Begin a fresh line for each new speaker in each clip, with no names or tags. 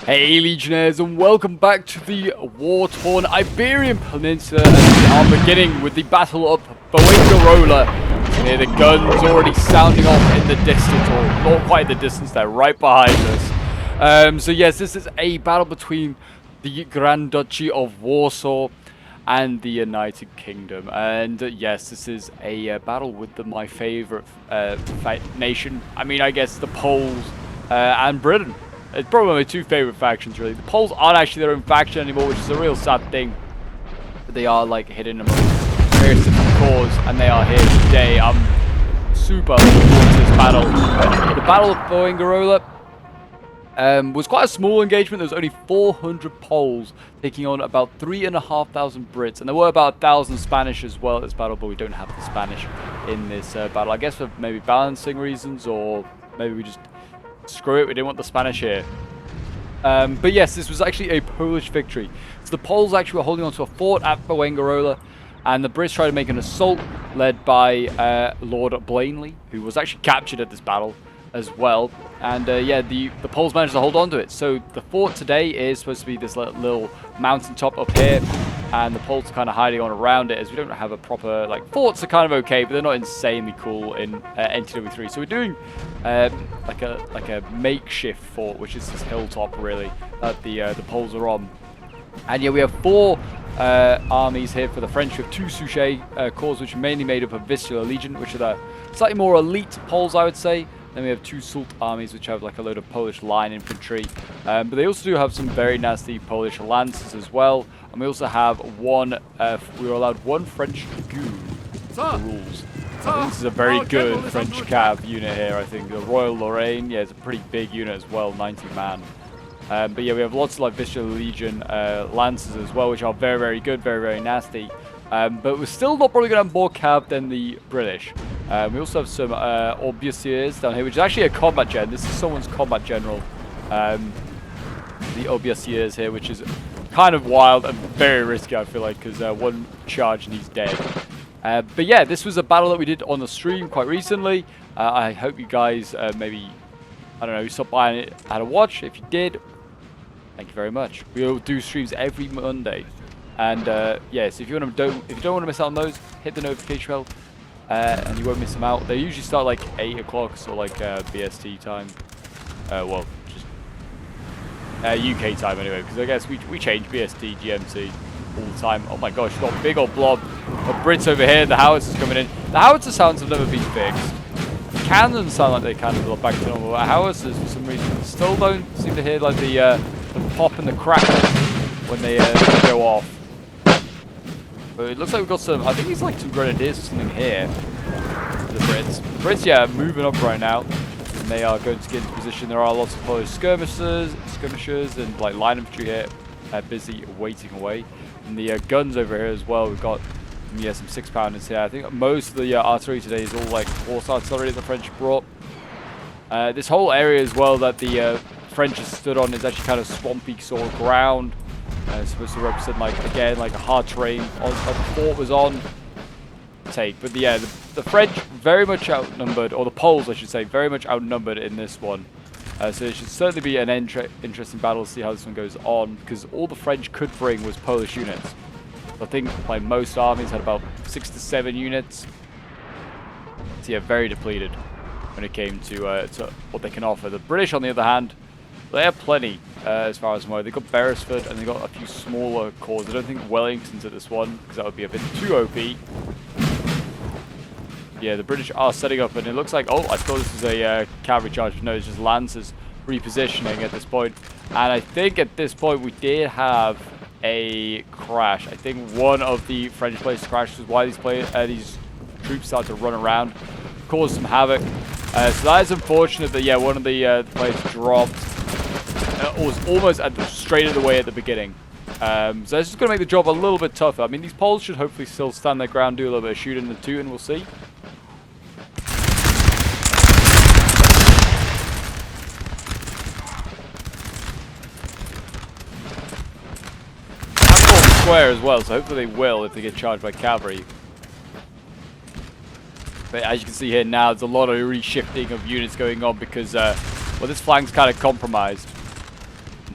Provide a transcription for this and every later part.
Hey Legionnaires, and welcome back to the war-torn Iberian Peninsula, and we are beginning with the Battle of Fuengirola. Here the guns already sounding off in the distance, or not quite the distance, they're right behind us. So yes, this is a battle between the Grand Duchy of Warsaw and the United Kingdom, and yes, this is a battle with my favorite nation. I mean, I guess the Poles and Britain. It's probably my two favorite factions, really. The Poles aren't actually their own faction anymore, which is a real sad thing. But they are, like, hidden among various different cores, and they are here today. I'm super looking forward to this battle. The Battle of Fuengirola was quite a small engagement. There was only 400 Poles taking on about 3,500 Brits. And there were about 1,000 Spanish as well at this battle, but we don't have the Spanish in this battle. I guess for maybe balancing reasons, or maybe we just... screw it, we didn't want the Spanish here. But yes, this was actually a Polish victory. So the Poles actually were holding on to a fort at Fuengirola, and the Brits tried to make an assault led by Lord Blaney, who was actually captured at this battle as well. And yeah, the Poles managed to hold on to it. So the fort today is supposed to be this little mountaintop up here, and the Poles are kind of hiding on around it, as we don't have a proper, like, forts are kind of okay, but they're not insanely cool in NTW 3. So we're doing like a makeshift fort, which is this hilltop really that the Poles are on. And yeah, we have four armies here for the French. We have two Suchet corps, which are mainly made up of Vistula Legion, which are the slightly more elite Poles, I would say. Then we have two Sult armies, which have like a load of Polish line infantry. But they also do have some very nasty Polish lancers as well. And we also have one, we were allowed one French dragoon. The rules. I think this is a very good French cav unit here, I think. The Royal Lorraine, yeah, it's a pretty big unit as well, 90 man. But yeah, we have lots of like Vistula Legion lancers as well, which are very, very good, very, very nasty. But we're still not probably going to have more cav than the British. We also have some Obusiers down here, which is actually a combat gen. This is someone's combat general. The Obusiers here, which is kind of wild and very risky, I feel like, because one charge and he's dead. But yeah, this was a battle that we did on the stream quite recently. I hope you guys maybe, I don't know, stop by and had a watch. If you did, thank you very much. We'll do streams every Monday. And yes, if you don't want to miss out on those, hit the notification bell, and you won't miss them out. They usually start like 8 o'clock, so like BST time. Well, just UK time anyway, because I guess we change BST, GMT all the time. Oh my gosh, we've got a big old blob of Brits over here. The howitzers coming in. The howitzer sounds have never been fixed. The cannons sound like they kind of back to normal, but howitzers for some reason still don't seem to hear like the pop and the crackle when they go off. But it looks like we've got some, I think it's like some grenadiers or something here. The Brits. The Brits, yeah, moving up right now. And they are going to get into position. There are lots of Polish skirmishers and like line infantry here, busy waiting away. And the guns over here as well. We've got, yeah, some 6-pounders here. I think most of the artillery today is all like horse artillery that the French brought. This whole area as well that the French has stood on is actually kind of swampy sort of ground. It's supposed to represent, like, again, like a hard terrain the fort was on. Take, but yeah, the French very much outnumbered, or the Poles, I should say, very much outnumbered in this one. So it should certainly be an interesting battle to see how this one goes on, because all the French could bring was Polish units. I think like most armies had about 6 to 7 units. So yeah, very depleted when it came to what they can offer. The British, on the other hand, they have plenty as far as I'm aware. They've got Beresford and they've got a few smaller corps. I don't think Wellington's at this one because that would be a bit too OP. Yeah, the British are setting up, and it looks like, oh, I thought this was a cavalry charge, but no, it's just lancers repositioning at this point. And I think at this point we did have a crash. I think one of the French planes crashed, which is why these troops started to run around, caused some havoc. So that is unfortunate that, yeah, one of the planes dropped. It was almost straight at the way at the beginning. So this is going to make the job a little bit tougher. I mean, these Poles should hopefully still stand their ground, do a little bit of shooting and tooting, we'll see. Square as well, so hopefully they will if they get charged by cavalry. But as you can see here now, there's a lot of reshifting of units going on because, well, this flank's kind of compromised.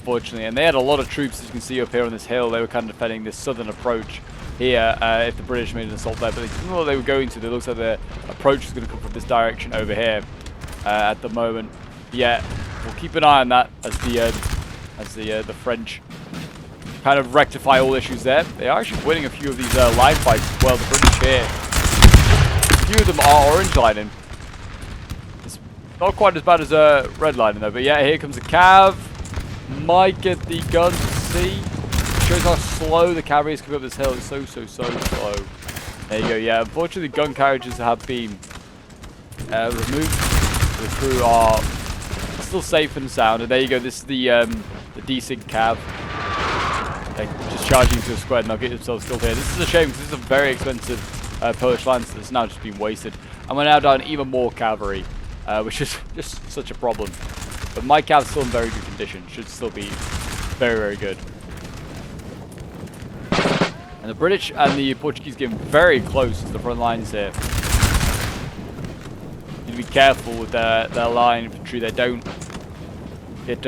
unfortunately. And they had a lot of troops, as you can see up here on this hill. They were kind of defending this southern approach here if the British made an assault there. But they didn't know what they were going to. It looks like their approach is going to come from this direction over here at the moment. Yeah, we'll keep an eye on that as the French kind of rectify all issues there. They are actually winning a few of these line fights as well. The British here, a few of them are orange lining. It's not quite as bad as red lining though. But yeah, here comes the cav. Might get the gun to see. Shows how slow the cavalry is coming up this hill. It's so slow. There you go. Yeah, unfortunately, the gun carriages have been removed. The crew are still safe and sound. And there you go. This is the desync cav. They're just charging to a square and they'll get themselves killed here. This is a shame because this is a very expensive Polish lance that's now just been wasted. And we're now down even more cavalry, which is just such a problem. But my cav's still in very good condition. Should still be very good. And the British and the Portuguese getting very close to the front lines here. Need to be careful with their line infantry. They don't get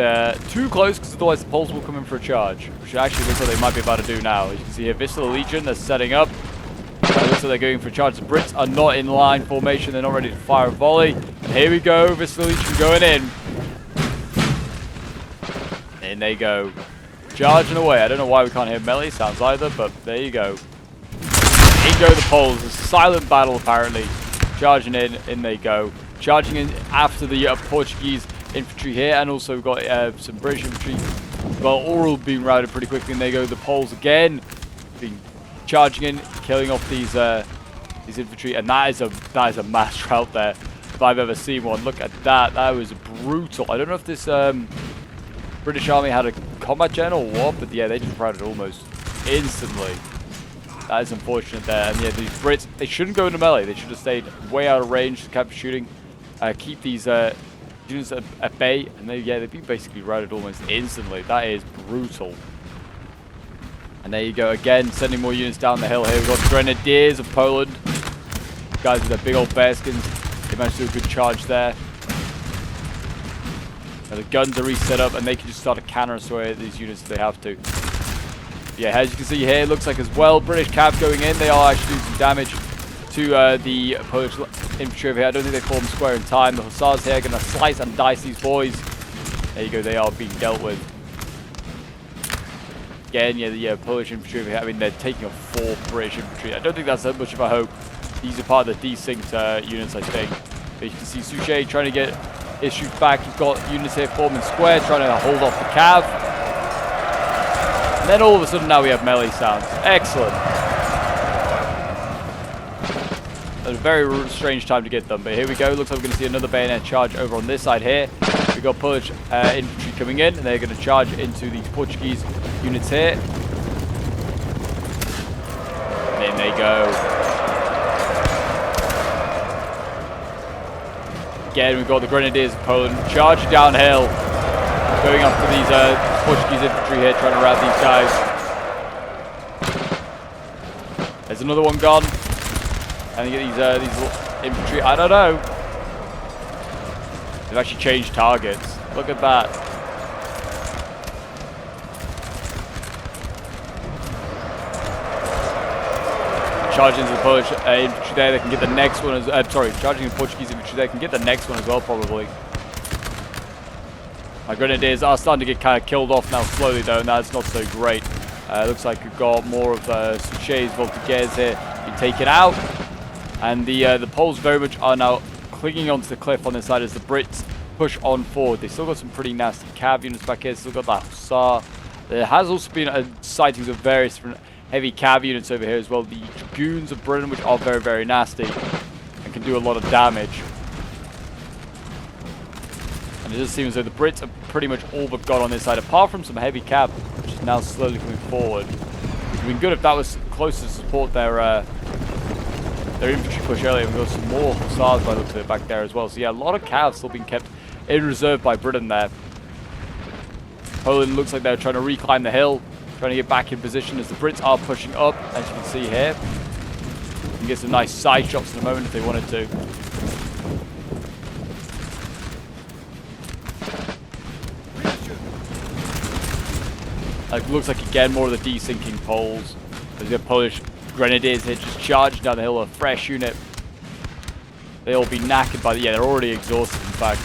too close because otherwise the Poles will come in for a charge. Which actually looks like they might be about to do now. As you can see here, Vistula Legion, they're setting up. Looks like they're going for a charge. The Brits are not in line formation. They're not ready to fire a volley. And here we go. Vistula Legion going in. In they go. Charging away. I don't know why we can't hear melee sounds either, but there you go. In go the Poles. It's a silent battle apparently. Charging in they go. Charging in after the Portuguese infantry here, and also we've got some British infantry. Well, all being routed pretty quickly, and they go the Poles again. Being charging in, killing off these infantry, and that is a mass rout there if I've ever seen one. Look at that. That was brutal. I don't know if this British army had a combat gen or what, but yeah, they just routed almost instantly. That is unfortunate there. And yeah, these Brits, they shouldn't go into melee. They should have stayed way out of range to keep shooting. Keep these units at bay, and they've been basically routed almost instantly. That is brutal. And there you go again, sending more units down the hill here. We've got Grenadiers of Poland. Guys with their big old bearskins. They managed to do a good charge there. Now the guns are reset up, and they can just start to counter away these units if they have to. Yeah, as you can see here, it looks like as well, British cav going in. They are actually doing some damage to the Polish infantry over here. I don't think they form square in time. The Hussars here are going to slice and dice these boys. There you go, they are being dealt with. Again, yeah, the Polish infantry over here, I mean, they're taking off 4 British infantry. I don't think that's that much of a hope. These are part of the desynced units, I think. But you can see Suchet trying to get his troops back. He's got units here forming square, trying to hold off the cav. And then all of a sudden now we have melee sounds. Excellent. A very strange time to get them, but here we go. Looks like we're going to see another bayonet charge over on this side here. We've got Polish infantry coming in, and they're going to charge into these Portuguese units here. And in they go. Again, we've got the Grenadiers of Poland charging downhill, going after these Portuguese infantry here, trying to rout these guys. There's another one gone. And you get these infantry. I don't know. They've actually changed targets. Look at that. Charging into the Polish infantry there. They can get the next one. Charging the Portuguese infantry there. They can get the next one as well, probably. My Grenadiers are starting to get kind of killed off now slowly, though, and that's not so great. Looks like we've got more of Suchet's Voltigeurs here being taken out. And the Poles very much are now clinging onto the cliff on this side as the Brits push on forward. They still got some pretty nasty cav units back here. Still got that Hussar. There has also been sightings of various different heavy cav units over here as well. The Dragoons of Britain, which are very, very nasty and can do a lot of damage. And it just seems as though the Brits have pretty much all but got on this side, apart from some heavy cav, which is now slowly coming forward. It would have been good if that was close to support their infantry push earlier. We've got some more Hussars by the looks of it back there as well. So yeah, a lot of cav still being kept in reserve by Britain there. Poland looks like they're trying to reclimb the hill, trying to get back in position as the Brits are pushing up, as you can see here. You can get some nice side shots in a moment if they wanted to. Looks like again more of the desinking Poles. There's the Polish grenadiers here just charging down the hill, a fresh unit. They'll be knackered by the... Yeah, they're already exhausted, in fact.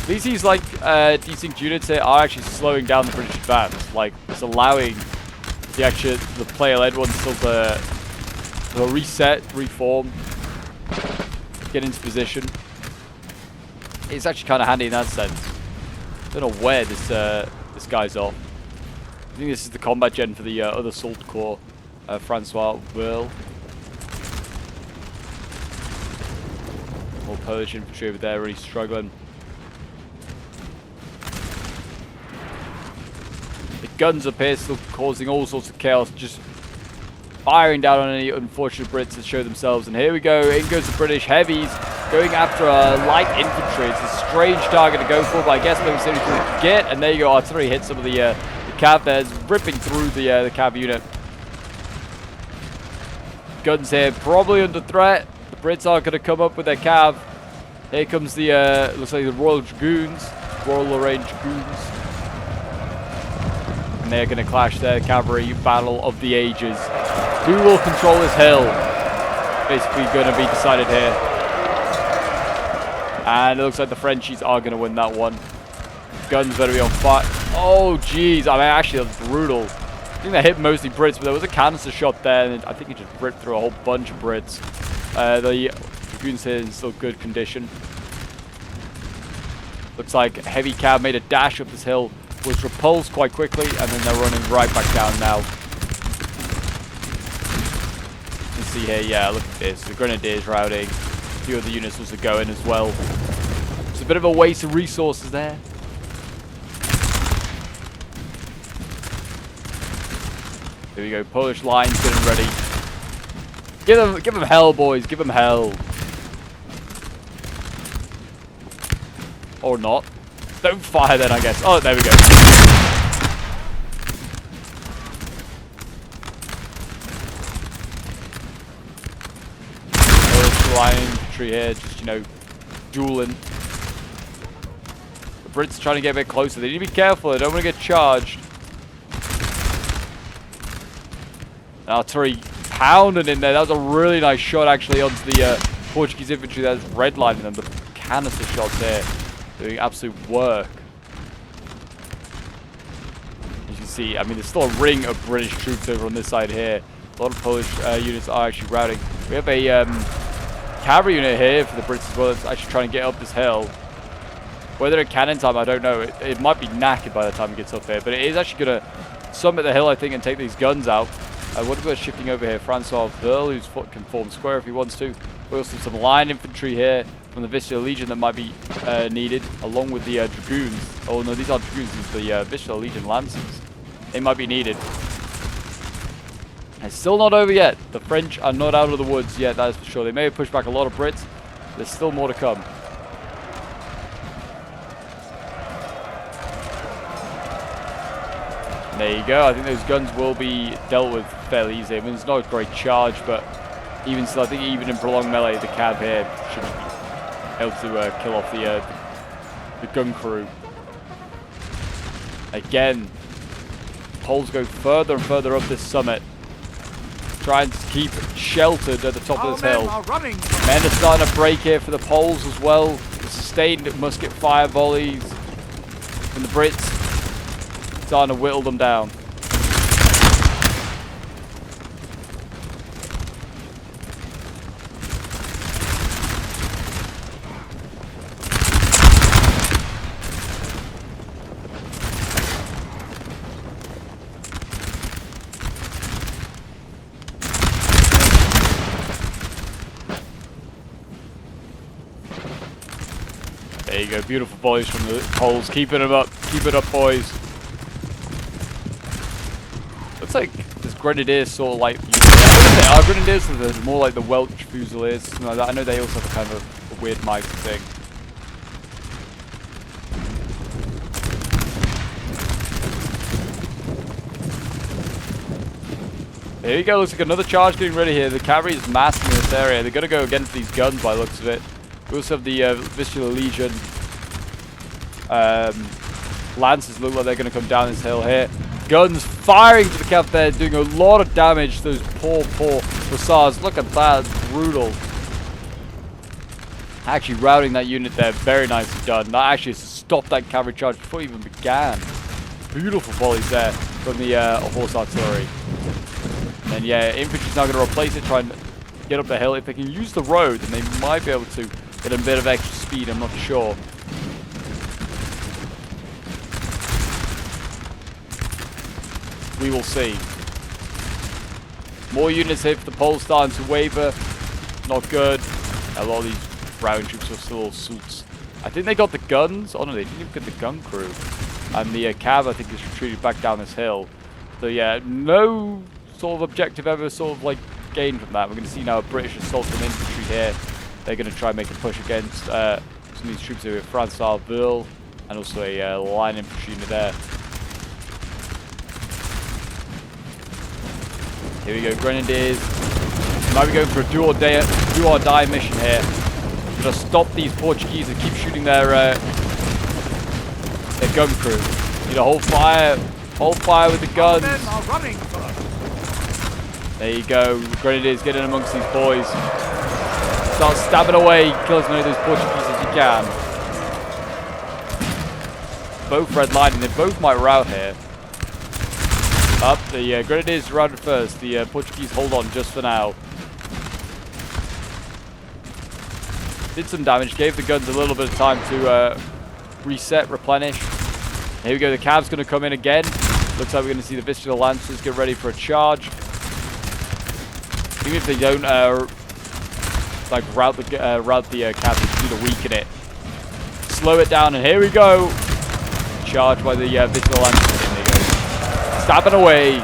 These like desynced units here are actually slowing down the British advance. Like, it's allowing the player-led ones still to reset, reform, get into position. It's actually kind of handy in that sense. I don't know where this guy's off. I think this is the combat gen for the other Salt Corps, Francois Will. More Polish infantry over there, really struggling. The guns up here still causing all sorts of chaos, just firing down on any unfortunate Brits that show themselves. And here we go, in goes the British heavies, going after light infantry. It's a strange target to go for, but I guess maybe something to get. And there you go, artillery hits some of the cav there, ripping through the cav unit. Guns here probably under threat. The Brits are going to come up with their cav. Here comes the, looks like the Royal Dragoons, Royal Lorraine Dragoons. And they're going to clash their cavalry. Battle of the ages. Who will control this hill? Basically going to be decided here. And it looks like the Frenchies are going to win that one. Guns better be on fire. Oh, jeez. I mean, actually, that was brutal. I think they hit mostly Brits, but there was a canister shot there, and I think it just ripped through a whole bunch of Brits. The Dragoons here in still good condition. Looks like heavy cav made a dash up this hill, was repulsed quite quickly, and then they're running right back down now. You can see here, yeah, look at this. The Grenadiers routing. A few of the units also going as well. It's a bit of a waste of resources there. Here we go, Polish lines getting ready. Give them hell, boys. Give them hell. Or not. Don't fire then, I guess. Oh, there we go. Polish line infantry here, just, you know, dueling. The Brits are trying to get a bit closer. They need to be careful. They don't want to get charged. Artillery pounding in there. That was a really nice shot actually onto the Portuguese infantry that's redlining them. The canister shots there doing absolute work. You can see, I mean, there's still a ring of British troops over on this side here. A lot of Polish units are actually routing. We have a cavalry unit here for the Brits as well that's actually trying to get up this hill. Whether at cannon time, I don't know. It might be knackered by the time it gets up here, but it is actually going to summit the hill, I think, and take these guns out. What about shifting over here? Francois Burl, who's can form square if he wants to. We also have some line infantry here from the Vistula Legion that might be needed, along with the Dragoons. Oh no, these aren't Dragoons, these are the Vistula Legion Lancers. They might be needed. It's still not over yet. The French are not out of the woods yet, that is for sure. They may have pushed back a lot of Brits. There's still more to come. There you go. I think those guns will be dealt with fairly easy. I mean, it's not a great charge, but even still, I think even in prolonged melee, the cav here should be able to kill off the gun crew. Again, Poles go further and further up this summit, trying to keep sheltered at the top of this hill. Men are starting to break here for the Poles as well. The sustained musket fire volleys from the Brits starting to whittle them down. There you go, beautiful volleys from the Poles, keeping them up, keep it up, boys. Looks like this Grenadiers sort of like, our Grenadiers are more like the Welsh Fusiliers, something like that. I know they also have a kind of a weird mic thing. There you go, looks like another charge getting ready here. The cavalry is massing in this area. They're going to go against these guns by the looks of it. We also have the Vistula Legion. Lancers look like they're going to come down this hill here. guns firing to the cav there, doing a lot of damage to those poor hussars. Look at that, it's brutal. Actually routing that unit there, very nicely done. That actually stopped that cavalry charge before it even began. Beautiful volleys there from the horse artillery. And then yeah, infantry's now going to replace it, try and get up the hill. If they can use the road, then they might be able to get a bit of extra speed, I'm not sure. We will see. More units here for the Poles starting to waver. Not good. A lot of these round troops are still suits. I think they got the guns. Oh no, they didn't even get the gun crew. And the cav, I think, is retreated back down this hill. So yeah, no sort of objective ever sort of like gained from that. We're going to see now a British assault from infantry here. They're going to try and make a push against some of these troops here with Francois-Ville and also a line infantry unit there. Here we go, Grenadiers. Might be going for a do or die mission here. We're going to stop these Portuguese and keep shooting their gun crew. Need to hold fire with the guns. There you go, Grenadiers, get in amongst these boys. Start stabbing away, kill as many of those Portuguese as you can. Both redlining, they both might rout here. Up, the Grenadiers routed first, the Portuguese hold on just for now. Did some damage, gave the guns a little bit of time to reset, replenish. Here we go, the cav's going to come in again. Looks like we're going to see the Vistula Lancers get ready for a charge. Even if they don't like route the cav, they just need to weaken it. Slow it down, and here we go. Charge by the Vistula Lancers. There you go. Stabbing away.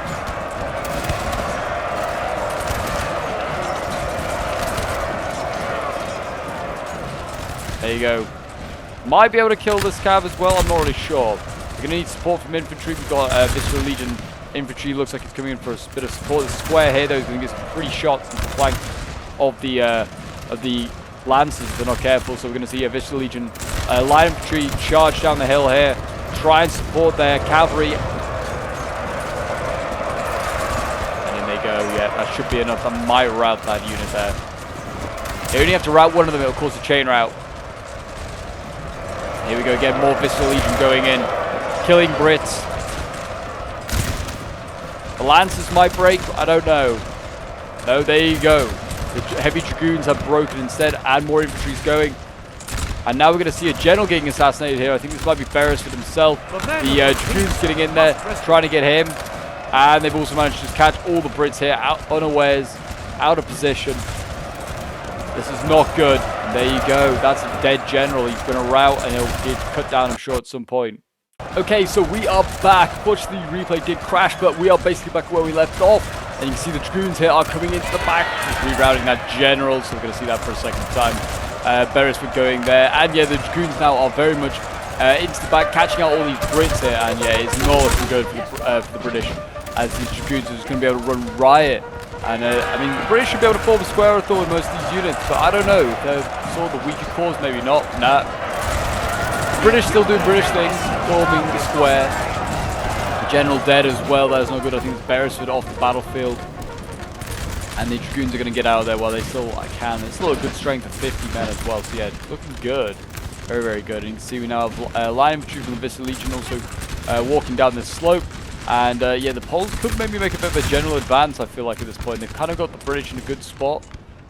There you go. Might be able to kill this cav as well, I'm not really sure. We're going to need support from infantry. We've got Vistula Legion infantry. Looks like it's coming in for a bit of support. The square here, though, is going to get some pretty shots into the flank of the Lancers if they're not careful. So we're going to see a Vistula Legion line infantry charge down the hill here. Try and support their cavalry. Yeah, that should be enough. That might rout that unit there. They only have to rout one of them, it'll cause a chain rout. Here we go again, more Vistula Legion going in. Killing Brits. The Lancers might break, I don't know. No, there you go. The heavy Dragoons have broken instead, and more infantry's going. And now we're going to see a general getting assassinated here. I think this might be Beresford himself. The Dragoons getting in there, trying to get him. And they've also managed to just catch all the Brits here, out unawares, out of position. This is not good. And there you go. That's a dead general. He's going to rout and he'll get cut down, I'm sure, at some point. Okay, so we are back. Fortunately, the replay did crash, but we are basically back where we left off. And you can see the Dragoons here are coming into the back, just rerouting that general. So we're going to see that for a second time. Beresford going there. And yeah, the Dragoons now are very much into the back, catching out all these Brits here. And yeah, it's not looking good for the British, as these Dragoons are just going to be able to run riot. And I mean, the British should be able to form a square, I thought, with most of these units, but I don't know. If they're sort of the weaker cause, maybe not. Nah. The British still doing British things, forming the square. The general dead as well. That is not good. I think it's Beresford off the battlefield. And the Dragoons are going to get out of there while they still can. It's still a good strength of 50 men as well. So yeah, looking good. Very, very good. And you can see we now have line infantry from the Vistula Legion also walking down this slope. And yeah, the Poles could maybe make a bit of a general advance, I feel like, at this point. They've kind of got the British in a good spot.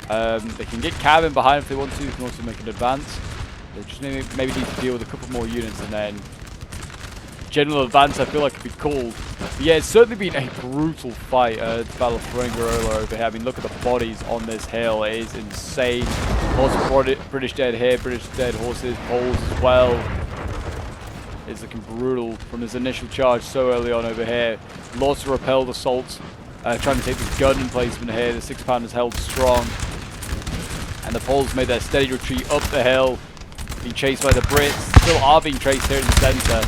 They can get cav in behind if they want to. They can also make an advance. They just maybe need to deal with a couple more units, and then general advance, I feel like, could be called. But yeah, it's certainly been a brutal fight at the Battle of Fuengirola over here. I mean, look at the bodies on this hill. It is insane. Lots of British dead here, British dead horses, Poles as well. It's looking brutal from this initial charge so early on over here. Lots of repelled assaults. Trying to take this gun emplacement here. The 6-pounders held strong. And the Poles made their steady retreat up the hill. Being chased by the Brits. Still are being chased here in the centre.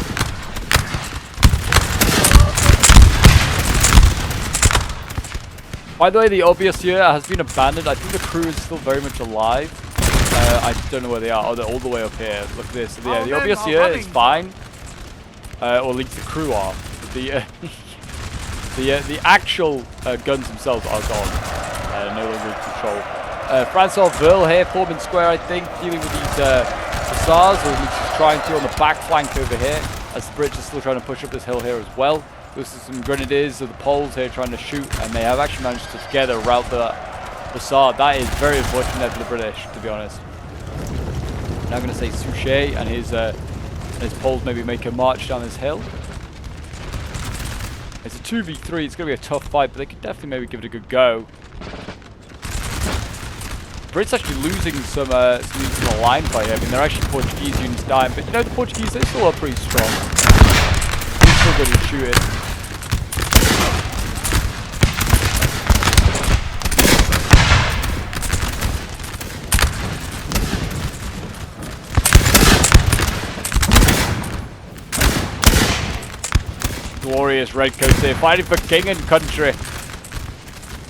By the way, the Obviateur has been abandoned. I think the crew is still very much alive. I don't know where they are. Oh, they're all the way up here. Look at this. So, yeah, the Obviateur is fine. Or at least the crew are. The The actual guns themselves are gone. No longer in control. Francois Verle here, forming square, I think, dealing with these hussars, or at least he's trying to on the back flank over here, as the Brits are still trying to push up this hill here as well. There's some grenadiers of the Poles here trying to shoot, and they have actually managed to together rout the hussar. That is very unfortunate for the British, to be honest. Now I'm going to say Suchet and his Poles maybe make a march down this hill. It's a 2v3, it's going to be a tough fight, but they could definitely maybe give it a good go. Brits actually losing some units in the line fight here. I mean, they're actually Portuguese units dying, but you know, the Portuguese, they still are pretty strong. They're still good at shooting. Glorious redcoats here, fighting for king and country.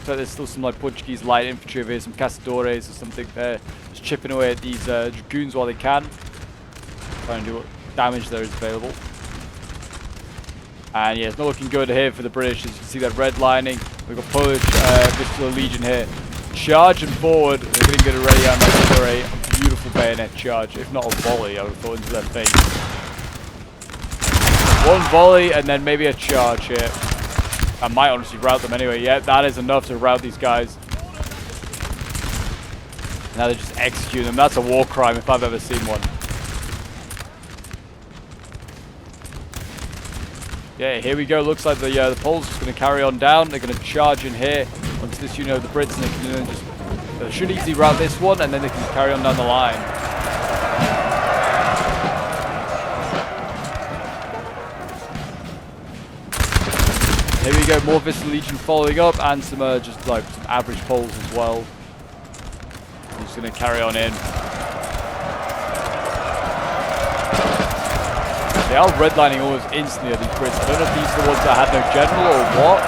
So there's still some like Portuguese light infantry over here, some Caçadores or something there, just chipping away at these dragoons while they can, trying to do what damage there is available. And yeah, it's not looking good here for the British. As you can see that red lining, we've got Polish Vistula Legion here, charging forward. They're getting good already, and they're a beautiful bayonet charge, if not a volley, I would have thought, into their face. One volley and then maybe a charge here. I might honestly rout them anyway. Yeah, that is enough to rout these guys. Now they just execute them. That's a war crime if I've ever seen one. Yeah, here we go. Looks like the Poles are just going to carry on down. They're going to charge in here onto this unit of the Brits, and they can just they should easily rout this one, and then they can carry on down the line. Here we go, more Vistula Legion following up, and some just like some average Poles as well. I'm just going to carry on in. They are redlining almost instantly at these Brits. I don't know if these are the ones that had no general or what.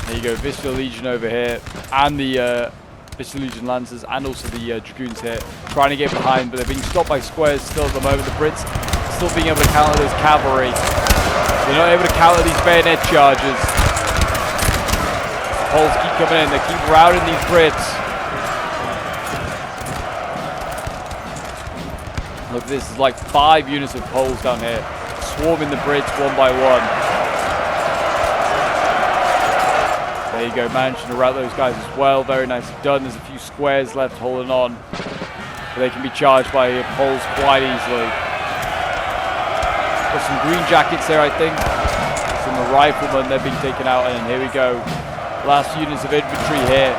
There you go, Vistula Legion over here, and the Vistula Legion Lancers, and also the Dragoons here, trying to get behind, but they're being stopped by squares still at the moment. The Brits still being able to counter those cavalry. They're not able to counter these bayonet charges. The Poles keep coming in, they keep routing these Brits. Look, this is like 5 units of Poles down here, swarming the Brits one by one. There you go, managing to rout those guys as well. Very nicely done. There's a few squares left holding on, but they can be charged by Poles quite easily. Got some green jackets there, I think. Some riflemen, they're being taken out, and here we go. Last units of infantry here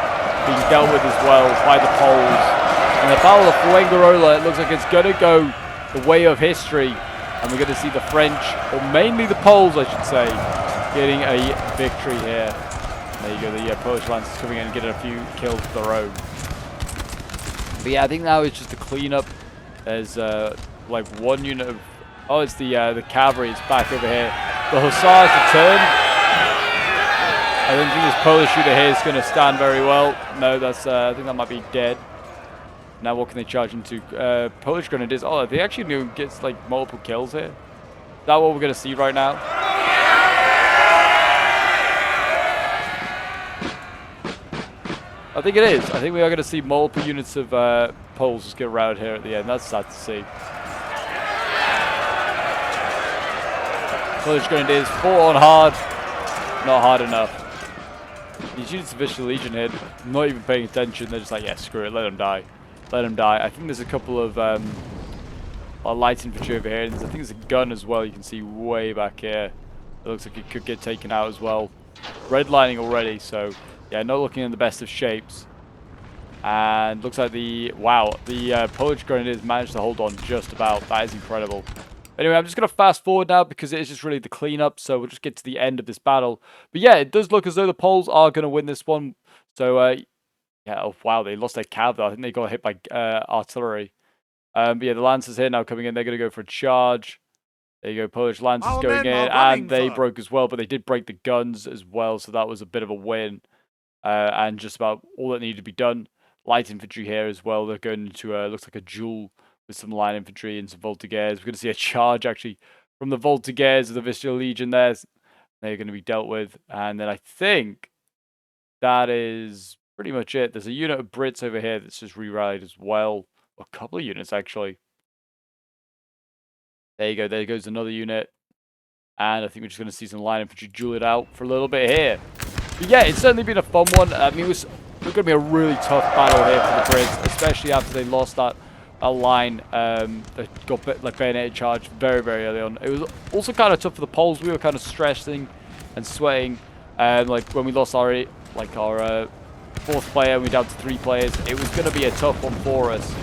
being dealt with as well by the Poles. And the Battle of Fuengirola, it looks like it's going to go the way of history, and we're going to see the French, or mainly the Poles, I should say, getting a victory here. There you go, the Polish Lancers coming in and getting a few kills of their own. But yeah, I think now it's just a cleanup. There's like one unit of... Oh, it's the cavalry. It's back over here. The Hussars return. I don't think this Polish shooter here is going to stand very well. No, that's I think that might be dead. Now what can they charge into? Polish Grenadiers. Oh, they actually gets like multiple kills here. Is that what we're going to see right now? I think it is. I think we are going to see multiple units of Poles just get routed here at the end. That's sad to see. Polish Grenadiers fought on hard. Not hard enough. These units of Vistula Legion here, not even paying attention. They're just like, yeah, screw it. Let them die. Let them die. I think there's a couple of light infantry over here. And I think there's a gun as well. You can see way back here. It looks like it could get taken out as well. Redlining already, so... Yeah, not looking in the best of shapes. And looks like the Polish Grenadiers managed to hold on just about. That is incredible. Anyway, I'm just going to fast forward now because it is just really the cleanup. So we'll just get to the end of this battle. But yeah, it does look as though the Poles are going to win this one. So yeah, oh wow, they lost their cav though. I think they got hit by artillery. But yeah, the Lancers here now coming in. They're going to go for a charge. There you go, Polish Lancers going in. And they broke as well, but they did break the guns as well. So that was a bit of a win. And just about all that needed to be done. light infantry here as well. They're going into looks like a duel with some line infantry and some Voltigeurs. We're going to see a charge actually from the Voltigeurs of the Vistula Legion there. They're going to be dealt with. And then I think that is pretty much it. There's a unit of Brits over here that's just re-rallied as well. A couple of units, actually. There you go. There goes another unit. And I think we're just going to see some line infantry duel it out for a little bit here. But yeah, it's certainly been a fun one. I mean, it's going to be a really tough battle here for the Brits, especially after they lost that line that got like bayoneted charged very, very early on. It was also kind of tough for the Poles. We were kind of stressing and sweating. Like when we lost our fourth player and we're down to 3 players, it was going to be a tough one for us.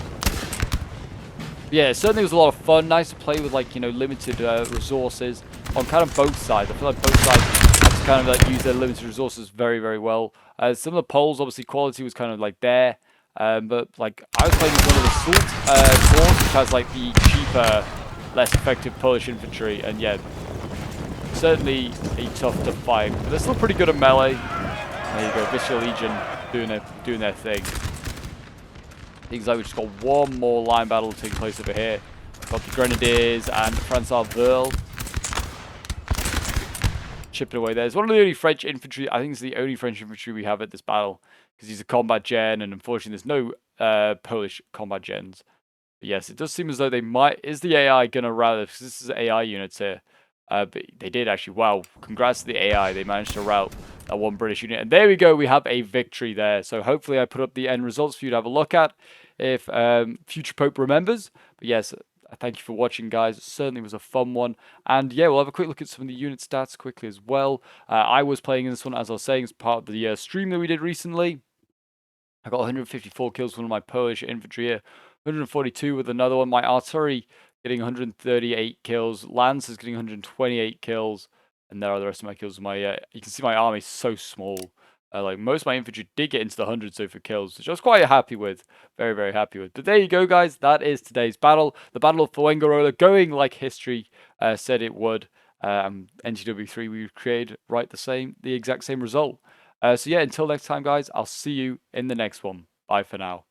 Yeah, it certainly was a lot of fun. Nice to play with, like, you know, limited resources on kind of both sides. I feel like both sides have to kind of like use their limited resources very, very well. Some of the Poles, obviously, quality was kind of like there. But like I was playing with one of the Salt corps, which has like the cheaper, less effective Polish infantry, and yeah, certainly a tough to fight. But they're still pretty good at melee. There you go, Vistula Legion doing their thing. Things like we just got one more line battle taking place over here. Got the Grenadiers and Francois Verle chipping away there. It's one of the only French infantry. I think it's the only French infantry we have at this battle because he's a combat gen, and unfortunately, there's no Polish combat gens. But yes, it does seem as though they might. Is the AI gonna rout? Because this is AI units here. But they did actually. Wow! Congrats to the AI. They managed to rout that one British unit, and there we go. We have a victory there. So hopefully, I put up the end results for you to have a look at if future Pope remembers. But yes. Thank you for watching, guys. It certainly was a fun one. And yeah, we'll have a quick look at some of the unit stats quickly as well. I was playing in this one, as I was saying, as part of the stream that we did recently. I got 154 kills with one of my Polish infantry here. 142 with another one. My artillery getting 138 kills. Lancers getting 128 kills. And there are the rest of my kills. My you can see my army is so small. Like most of my infantry did get into the hundreds though for kills, which I was quite happy with. Very, very happy with. But there you go, guys. That is today's battle. The Battle of Fuengirola going like history said it would. NTW3, we created the exact same result. So yeah, until next time, guys, I'll see you in the next one. Bye for now.